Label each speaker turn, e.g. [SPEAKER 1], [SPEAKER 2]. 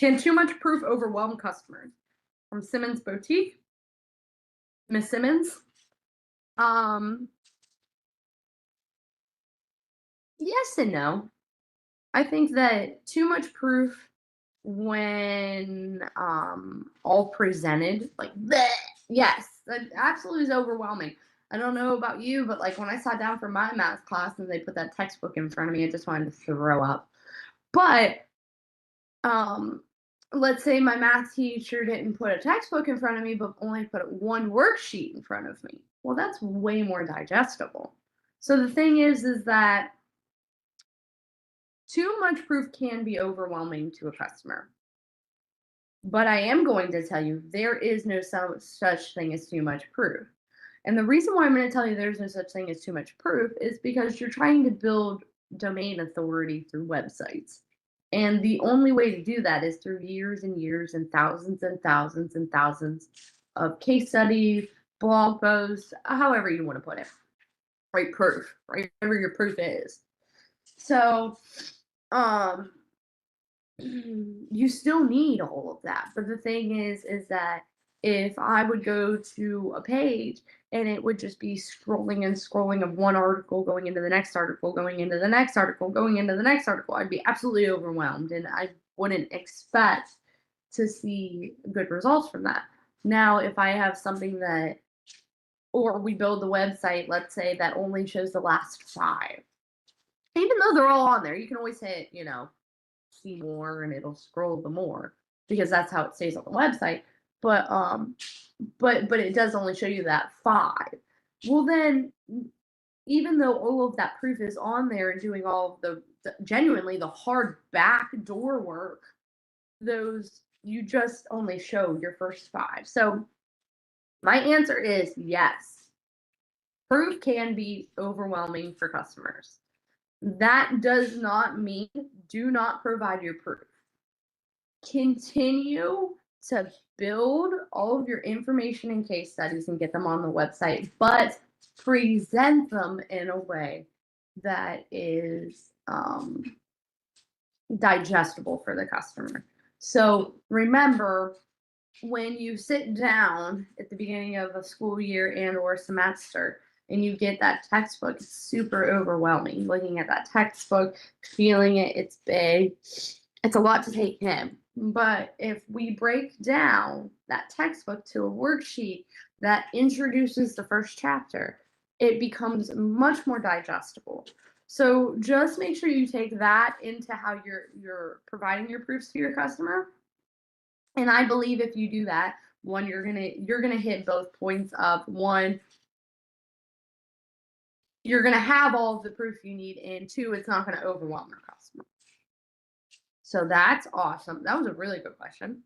[SPEAKER 1] Can too much proof overwhelm customers? From Simmons Boutique, Miss Simmons. Um, yes and no. I think that too much proof when all presented like bleh, yes, that absolutely is overwhelming. I don't know about you, but like when I sat down for my math class and they put that textbook in front of me, I just wanted to throw up. But um let's say my math teacher didn't put a textbook in front of me but only put one worksheet in front of me. Well, that's way more digestible. So the thing is that too much proof can be overwhelming to a customer. But I am going to tell you there is no such thing as too much proof. And the reason why I'm going to tell you there's no such thing as too much proof is because you're trying to build domain authority through websites. And the only way to do that is through years and years and thousands and thousands and thousands of case studies, blog posts, however you want to put it, right? Proof, right? Whatever your proof is. So, um, you still need all of that. But the thing is that if I would go to a page and it would just be scrolling and scrolling of one article going into the next article, going into the next article, going into the next article, I'd be absolutely overwhelmed and I wouldn't expect to see good results from that. Now, if I have something that, or we build the website, let's say that only shows the last five, even though they're all on there, you can always hit, see more and it'll scroll the more because that's how it stays on the website. But but it does only show you that five. Well then, even though all of that proof is on there and doing all of the genuinely the hard back door work, those you just only show your first five. So my answer is yes. Proof can be overwhelming for customers. That does not mean do not provide your proof. Continue to build all of your information and case studies and get them on the website, but present them in a way that is digestible for the customer. So remember, when you sit down at the beginning of a school year and or semester and you get that textbook, it's super overwhelming looking at that textbook, feeling it, it's big, it's a lot to take in. But if we break down that textbook to a worksheet that introduces the first chapter, it becomes much more digestible. So just make sure you take that into how you're providing your proofs to your customer. And I believe if you do that, one, you're gonna hit both points of one, you're gonna have all of the proof you need, and two, it's not gonna overwhelm your customer. So that's awesome. That was a really good question.